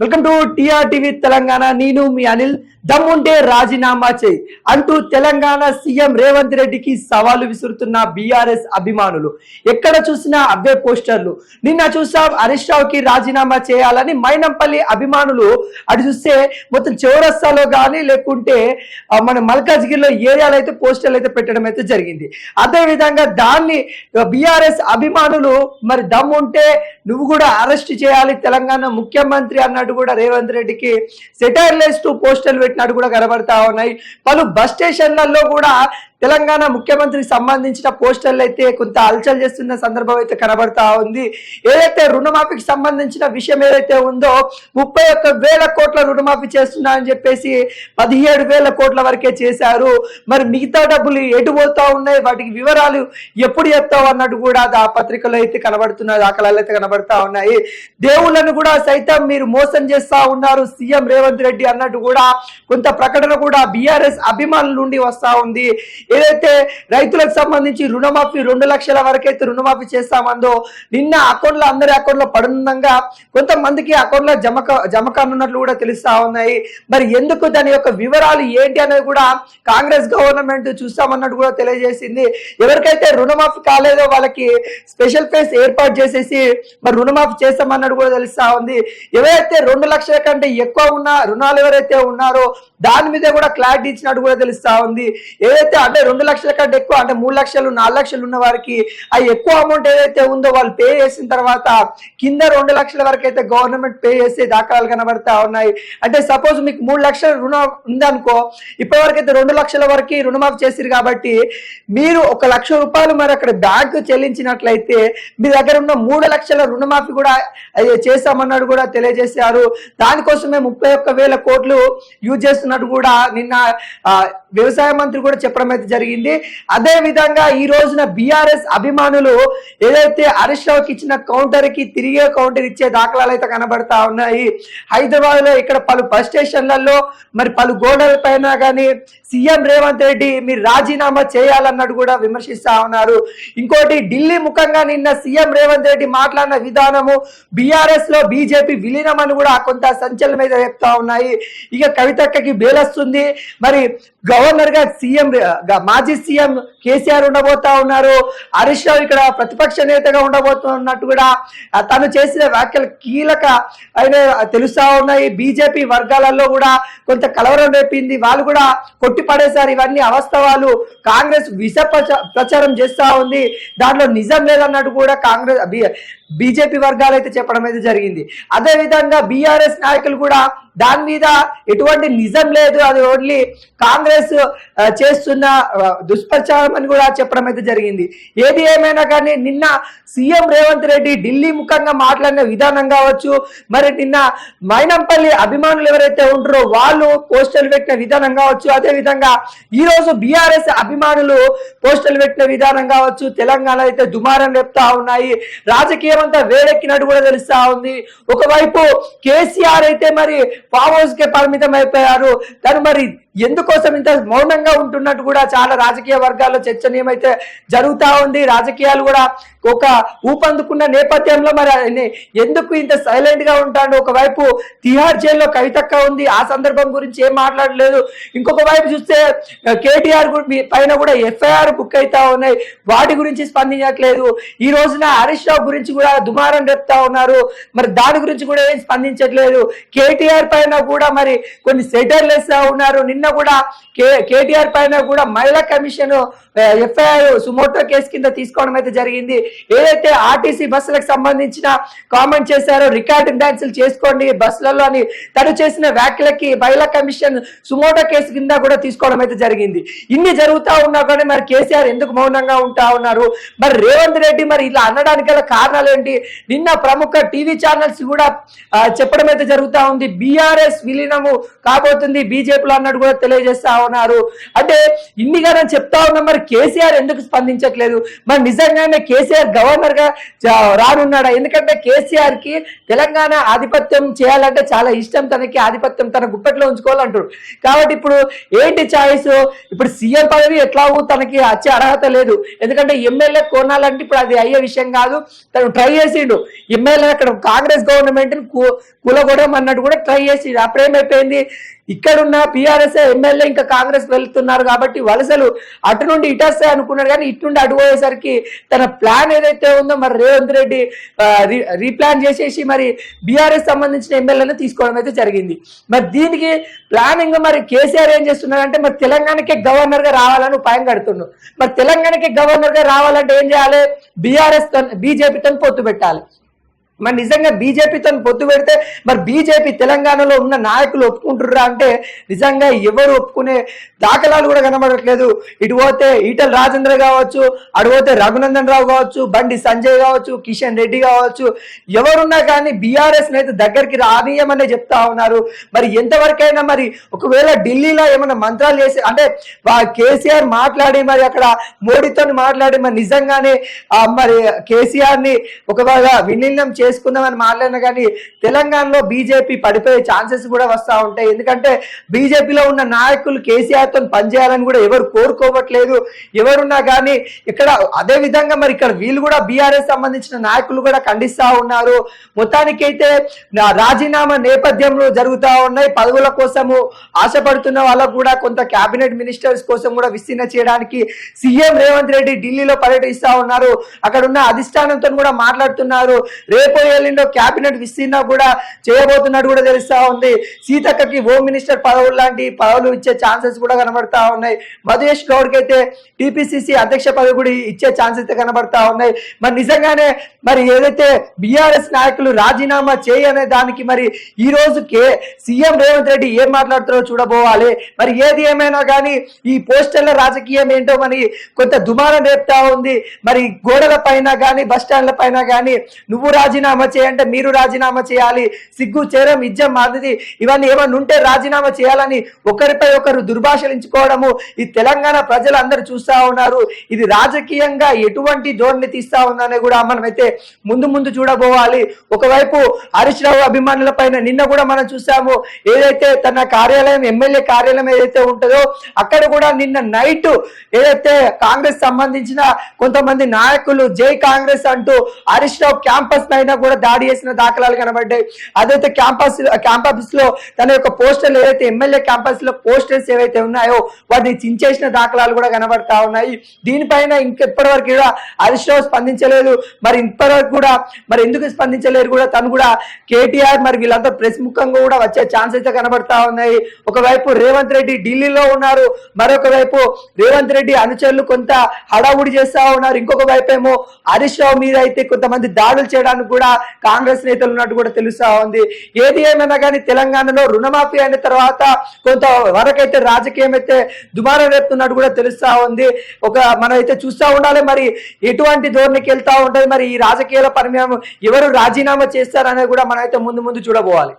Welcome to TR TV Telangana. నేను మీ అనిల్. దమ్ముంటే రాజీనామా చేయి అంటూ తెలంగాణ సీఎం రేవంత్ రెడ్డికి సవాలు విసురుతున్న బీఆర్ఎస్ అభిమానులు. ఎక్కడ చూసినా అవే పోస్టర్లు. నిన్న చూసాం హరీష్ రావుకి రాజీనామా చేయాలని మైనంపల్లి అభిమానులు అటు చూస్తే మొత్తం చౌరస్తాలో కానీ లేకుంటే మన మల్కాజ్గిరిలో ఏరియాలో అయితే పోస్టర్లు అయితే పెట్టడం అయితే జరిగింది. అదే విధంగా దాన్ని బీఆర్ఎస్ అభిమానులు మరి దమ్ముంటే నువ్వు కూడా అరెస్ట్ చేయాలి తెలంగాణ ముఖ్యమంత్రి అన్నట్టు కూడా రేవంత్ రెడ్డికి సెటైర్లెస్ పోస్టర్లు పెట్టినట్టు కూడా కనబడతా ఉన్నాయి. పలు బస్ స్టేషన్లలో కూడా తెలంగాణ ముఖ్యమంత్రికి సంబంధించిన పోస్టర్లు అయితే కొంత హల్చల్ చేస్తున్న సందర్భం అయితే కనబడతా ఉంది. ఏదైతే రుణమాఫీకి సంబంధించిన విషయం ఏదైతే ఉందో 31,000 కోట్ల రుణమాఫీ చేస్తున్నా అని చెప్పేసి 17,000 కోట్ల వరకే చేశారు. మరి మిగతా డబ్బులు ఎటు పోతా ఉన్నాయి, వాటికి వివరాలు ఎప్పుడు చెప్తావు అన్నట్టు కూడా ఆ పత్రికలో అయితే కనబడుతున్న దాఖలాలు అయితే కనబడతా ఉన్నాయి. దేవుళ్ళను కూడా సైతం మీరు మోసం చేస్తా ఉన్నారు సీఎం రేవంత్ రెడ్డి అన్నట్టు కూడా కొంత ప్రకటన కూడా బీఆర్ఎస్ అభిమానుల నుండి వస్తా ఉంది. ఏదైతే రైతులకు సంబంధించి రుణమాఫీ 2 లక్షల వరకైతే రుణమాఫీ చేస్తామందో నిన్న అకౌంట్లో అందరి అకౌంట్లో పడుతుండగా కొంతమందికి అకౌంట్లో జమ కానున్నట్లు కూడా తెలుస్తా ఉన్నాయి. మరి ఎందుకు దాని యొక్క వివరాలు ఏంటి అనేది కూడా కాంగ్రెస్ గవర్నమెంట్ చూస్తామన్నట్టు కూడా తెలియజేసింది. ఎవరికైతే రుణమాఫీ కాలేదో వాళ్ళకి స్పెషల్ ఫేస్ ఏర్పాటు చేసేసి మరి రుణమాఫీ చేస్తామన్నట్టు కూడా తెలుస్తా ఉంది. ఎవరైతే 2 లక్షల కంటే ఎక్కువ ఉన్న రుణాలు ఎవరైతే ఉన్నారో దాని మీద కూడా క్లారిటీ ఇచ్చినట్టు కూడా తెలుస్తా ఉంది. ఏదైతే అంటే 2 లక్షల కంటే ఎక్కువ అంటే 3 లక్షలు 4 లక్షలు ఉన్న వారికి ఆ ఎక్కువ అమౌంట్ ఏదైతే ఉందో వాళ్ళు పే చేసిన తర్వాత కింద 2 లక్షల వరకు అయితే గవర్నమెంట్ పే చేసే దాఖలాలు కనబడతా ఉన్నాయి. అంటే సపోజ్ మీకు 3 లక్షల రుణం ఉందనుకో, ఇప్పటి వరకు అయితే 2 లక్షల వరకు రుణమాఫీ చేసిరు కాబట్టి మీరు 1 లక్ష రూపాయలు మరి అక్కడ బ్యాంకు చెల్లించినట్లయితే మీ దగ్గర ఉన్న 3 లక్షల రుణమాఫీ కూడా చేస్తామన్నాడు కూడా తెలియజేశారు. దానికోసమే 31,000 కోట్లు యూజ్ చేస్తున్నట్టు కూడా నిన్న వ్యవసాయ మంత్రి కూడా చెప్పడం అయితే జరిగింది. అదే విధంగా ఈ రోజున బీఆర్ఎస్ అభిమానులు ఏదైతే హరీష్ రావుకి ఇచ్చిన కౌంటర్ కి తిరిగే కౌంటర్ ఇచ్చే దాఖలాలు అయితే కనబడతా ఉన్నాయి. హైదరాబాద్ లో ఇక్కడ పలు బస్ స్టేషన్లలో మరి పలు గోడల పైన కానీ సీఎం రేవంత్ రెడ్డి మీరు రాజీనామా చేయాలన్నట్టు కూడా విమర్శిస్తా ఉన్నారు. ఇంకోటి ఢిల్లీ ముఖంగా నిన్న సీఎం రేవంత్ రెడ్డి మాట్లాడిన విధానము బీఆర్ఎస్ లో బీజేపీ విలీనం అని కూడా కొంత సంచలనం అయితే చెప్తా ఉన్నాయి. ఇక కవితక్కకి బేలొస్తుంది. మరి గవర్నర్ గా మాజీ సీఎం కేసీఆర్ ఉండబోతా ఉన్నారు. హరీష్ రావు ఇక్కడ ప్రతిపక్ష నేతగా ఉండబోతున్నట్టు కూడా తను చేసిన వ్యాఖ్యలు కీలక అయినా తెలుస్తా ఉన్నాయి. బీజేపీ వర్గాలలో కూడా కొంత కలవరం రేపింది. వాళ్ళు కూడా కొట్టిపడేశారు. ఇవన్నీ అవాస్తవాలు, కాంగ్రెస్ విష ప్రచారం చేస్తా ఉంది, దాంట్లో నిజం లేదన్నట్టు కూడా కాంగ్రెస్ బీజేపీ వర్గాలు అయితే చెప్పడం అయితే జరిగింది. అదే విధంగా బీఆర్ఎస్ నాయకులు కూడా దాని మీద ఎటువంటి నిజం లేదు, అది ఓన్లీ కాంగ్రెస్ చేస్తున్న దుష్ప్రచారం అని కూడా చెప్పడం అయితే జరిగింది. ఏది ఏమైనా కానీ నిన్న సీఎం రేవంత్ రెడ్డి ఢిల్లీ ముఖంగా మాట్లాడిన విధానం కావచ్చు, మరి నిన్న మైనంపల్లి అభిమానులు ఎవరైతే ఉంటారో వాళ్ళు పోస్టర్లు పెట్టిన విధానం కావచ్చు, అదే విధంగా ఈ రోజు బీఆర్ఎస్ అభిమానులు పోస్టర్లు పెట్టిన విధానం కావచ్చు, తెలంగాణ అయితే దుమారం లేపుతా ఉన్నాయి. రాజకీయం అంతా వేడెక్కినట్టు కూడా తెలుస్తా ఉంది. ఒకవైపు కేసీఆర్ అయితే మరి ఫామ్ హౌస్ కే పరిమితం అయిపోయారు. తను మరి ఎందుకోసం ఇంత మౌనంగా ఉంటున్నట్టు కూడా చాలా రాజకీయ వర్గాల్లో చర్చనీయమైతే జరుగుతా ఉంది. రాజకీయాలు కూడా ఒక ఊపందుకున్న నేపథ్యంలో మరి ఎందుకు ఇంత సైలెంట్ గా ఉంటాడు? ఒకవైపు తిహార్ జైల్లో కవితక్క ఉంది, ఆ సందర్భం గురించి ఏం మాట్లాడలేదు. ఇంకొక వైపు చూస్తే కేటీఆర్ పైన కూడా ఎఫ్ఐఆర్ బుక్ అవుతా ఉన్నాయి, వాటి గురించి స్పందించట్లేదు. ఈ రోజున హరీష్ రావు గురించి కూడా దుమారం రేపుతా ఉన్నారు, మరి దాని గురించి కూడా ఏం స్పందించట్లేదు. కేటీఆర్ పైన కూడా మరి కొన్ని సెటైర్లు వేస్తా ఉన్నారు. నిన్న కూడా కేటీఆర్ పైన కూడా మహిళా కమిషన్ ఎఫ్ఐఆర్ సుమోటో కేసు కింద తీసుకోవడం అయితే జరిగింది. ఏదైతే ఆర్టీసీ బస్సులకు సంబంధించిన కామెంట్ చేశారో రికార్డింగ్ డాన్సులు చేసుకోండి బస్సులలో అని తను చేసిన వ్యాఖ్యలకి మహిళా కమిషన్ సుమోటో కేసు కింద కూడా తీసుకోవడం అయితే జరిగింది. ఇన్ని జరుగుతా ఉన్నా కానీ మరి కేసీఆర్ ఎందుకు మౌనంగా ఉంటా ఉన్నారు? మరి రేవంత్ రెడ్డి మరి ఇలా అనడానికి గల కారణాలు ఏంటి? నిన్న ప్రముఖ టీవీ ఛానల్స్ కూడా చెప్పడం అయితే జరుగుతా ఉంది. బీఆర్ఎస్ విలీనము కాబోతుంది బీజేపీలో అన్నట్టు కూడా తెలియజేస్తా ఉన్నారు. అంటే ఇన్నిగా చెప్తా ఉన్నా మరి కేసీఆర్ ఎందుకు స్పందించట్లేదు? మరి నిజంగానే కేసీఆర్ కేసీఆర్ గవర్నర్ గా రానున్నాడా? ఎందుకంటే కేసీఆర్ కి తెలంగాణ ఆధిపత్యం చేయాలంటే చాలా ఇష్టం, తనకి ఆధిపత్యం తన గుప్పెట్లో ఉంచుకోవాలంటాడు. కాబట్టి ఇప్పుడు ఏంటి చాయిస్? ఇప్పుడు సీఎం పదవి ఎట్లాగూ తనకి వచ్చే అర్హత లేదు, ఎందుకంటే ఎమ్మెల్యే కొనాలంటే ఇప్పుడు అది అయ్యే విషయం కాదు. తను ట్రై చేసిండు ఎమ్మెల్యే అక్కడ కాంగ్రెస్ గవర్నమెంట్ కూలగొడం అన్నట్టు కూడా ట్రై చేసిండు. అప్పుడేమైపోయింది, ఇక్కడున్న పిఆర్ఎస్ ఎమ్మెల్యే ఇంకా కాంగ్రెస్ వెళ్తున్నారు కాబట్టి వలసలు అటు నుండి ఇటు వస్తాయి అనుకున్నాడు, కానీ ఇటు నుండి అటు పోయేసరికి తన ప్లాన్ ఏదైతే ఉందో మరి రేవంత్ రెడ్డి రీప్లాన్ చేసేసి మరి బీఆర్ఎస్ సంబంధించిన ఎమ్మెల్యేలను తీసుకోవడం అయితే జరిగింది. మరి దీనికి ప్లానింగ్ మరి కేసీఆర్ ఏం చేస్తున్నారంటే మరి తెలంగాణకే గవర్నర్ గా రావాలని ఉపాయం కడుతున్నాడు. మరి తెలంగాణకే గవర్నర్ గా రావాలంటే ఏం చేయాలి? బీజేపీతో పొత్తు పెట్టాలి. మరి నిజంగా బీజేపీతో పొత్తు పెడితే మరి బీజేపీ తెలంగాణలో ఉన్న నాయకులు ఒప్పుకుంటుర్రా అంటే నిజంగా ఎవరు ఒప్పుకునే దాఖలాలు కూడా కనబడట్లేదు. ఇటు పోతే ఈటల రాజేంద్ర కావచ్చు, అటు పోతే రఘునందన్ రావు కావచ్చు, బండి సంజయ్ కావచ్చు, కిషన్ రెడ్డి కావచ్చు, ఎవరున్నా కానీ బీఆర్ఎస్ అయితే దగ్గరికి రానీయమనే చెప్తా ఉన్నారు. మరి ఎంతవరకైనా మరి ఒకవేళ ఢిల్లీలో ఏమైనా మంత్రాలు చేసి అంటే కేసీఆర్ మాట్లాడి మరి అక్కడ మోడీతో మాట్లాడి మరి నిజంగానే మరి కేసీఆర్ ని ఒకవేళ విలీనం చేసుకుందామని మాట్లాడినా కానీ తెలంగాణలో బీజేపీ పడిపోయే ఛాన్సెస్ కూడా వస్తూ ఉంటాయి. ఎందుకంటే బీజేపీలో ఉన్న నాయకులు కేసీఆర్ తో పనిచేయాలని కూడా ఎవరు కోరుకోవట్లేదు. ఎవరున్నా కానీ ఇక్కడ అదే విధంగా మరి ఇక్కడ వీళ్ళు కూడా బీఆర్ఎస్ సంబంధించిన నాయకులు కూడా ఖండిస్తా ఉన్నారు. మొత్తానికైతే రాజీనామా నేపథ్యంలో జరుగుతూ ఉన్నాయి. పదవుల కోసము ఆశపడుతున్న వాళ్ళకు కూడా కొంత క్యాబినెట్ మినిస్టర్స్ కోసం కూడా విస్తీర్ణ చేయడానికి సీఎం రేవంత్ రెడ్డి ఢిల్లీలో పర్యటిస్తా ఉన్నారు. అక్కడ ఉన్న అధిష్టానంతో కూడా మాట్లాడుతున్నారు. రేపు ఎల్లుండో క్యాబినెట్ విస్తీర్ణ కూడా చేయబోతున్నట్టు కూడా తెలుస్తా ఉంది. సీతక్కకి హోమ్ మినిస్టర్ పదవులు లాంటి పదవులు ఇచ్చే ఛాన్సెస్ కూడా కనబడతా ఉన్నాయి. మధుయేష్ గౌడ్ కి అయితే టీపీసీసీ అధ్యక్ష పదవి కూడా ఇచ్చే ఛాన్సెస్ అయితే కనబడతా ఉన్నాయి. మరి నిజంగానే మరి ఏదైతే బీఆర్ఎస్ నాయకులు రాజీనామా చేయనే దానికి మరి ఈ రోజు సీఎం రేవంత్ రెడ్డి ఏం మాట్లాడుతారో చూడబోవాలి. మరి ఏది ఏమైనా కానీ ఈ పోస్టర్ల రాజకీయం ఏంటో మరి కొంత దుమారం రేపుతా ఉంది. మరి గోడల పైన కానీ బస్ స్టాండ్ల పైన కానీ నువ్వు రాజీనామా చేయంటే మీరు రాజీనామా చేయాలి, సిగ్గు చేరం ఇజ్జం మాదిది ఇవన్నీ ఏమన్నా ఉంటే రాజీనామా చేయాలని ఒకరిపై ఒకరు దుర్భాషలించుకోవడము ఈ తెలంగాణ ప్రజలు అందరూ చూస్తా ఉన్నారు. ఇది రాజకీయంగా ఎటువంటి ధోరణి తీస్తా ఉందనే కూడా మనమైతే ముందు చూడబోవాలి. ఒకవైపు హరీష్ రావు అభిమానుల పైన నిన్న కూడా మనం చూసాము, ఏదైతే తన కార్యాలయం ఎమ్మెల్యే కార్యాలయం ఏదైతే ఉంటుందో అక్కడ కూడా నిన్న నైట్ ఏదైతే కాంగ్రెస్ సంబంధించిన కొంతమంది నాయకులు జై కాంగ్రెస్ అంటూ హరీష్ రావు క్యాంపస్ పైన కూడా దాడి చేసిన దాఖలాలు కనబడ్డాయి. అదైతే క్యాంపస్ లో తన యొక్క పోస్టర్లు ఏదైతే ఎమ్మెల్యే క్యాంపస్ లో పోస్టర్స్ ఏవైతే ఉన్నాయో వాటిని చించేసిన దాఖలాలు కూడా కనబడతా ఉన్నాయి. దీనిపైన ఇంకెప్పటి వరకు కూడా హరీష్ రావు స్పందించలేదు. మరి ఇప్పటివరకు కూడా మరి ఎందుకు స్పందించలేరు కూడా తను కూడా కేటీఆర్ మరి వీళ్ళంతా ప్రెస్ ముఖంగా కూడా వచ్చే ఛాన్స్ అయితే కనబడతా ఉన్నాయి. ఒకవైపు రేవంత్ రెడ్డి ఢిల్లీలో ఉన్నారు, మరొక వైపు రేవంత్ రెడ్డి అనుచరులు కొంత హడావుడి చేస్తా ఉన్నారు. ఇంకొక వైపు ఏమో హరీష్ రావు మీద అయితే కొంతమంది దాడులు చేయడానికి కూడా కాంగ్రెస్ నేతలు ఉన్నట్టు కూడా తెలుస్తా ఉంది. ఏది ఏమైనా కానీ తెలంగాణలో రుణమాఫీ అయిన తర్వాత కొంత వరకైతే రాజకీయం అయితే దుమారం రేపుతున్నట్టు కూడా తెలుస్తా ఉంది. మనం అయితే చూస్తా ఉండాలి మరి ఎటువంటి ధోరణికి వెళ్తా ఉంటది, మరి ఈ రాజకీయాల పరిణామం ఎవరు రాజీనామా చేస్తారనేది కూడా మనం అయితే ముందు చూడబోవాలి.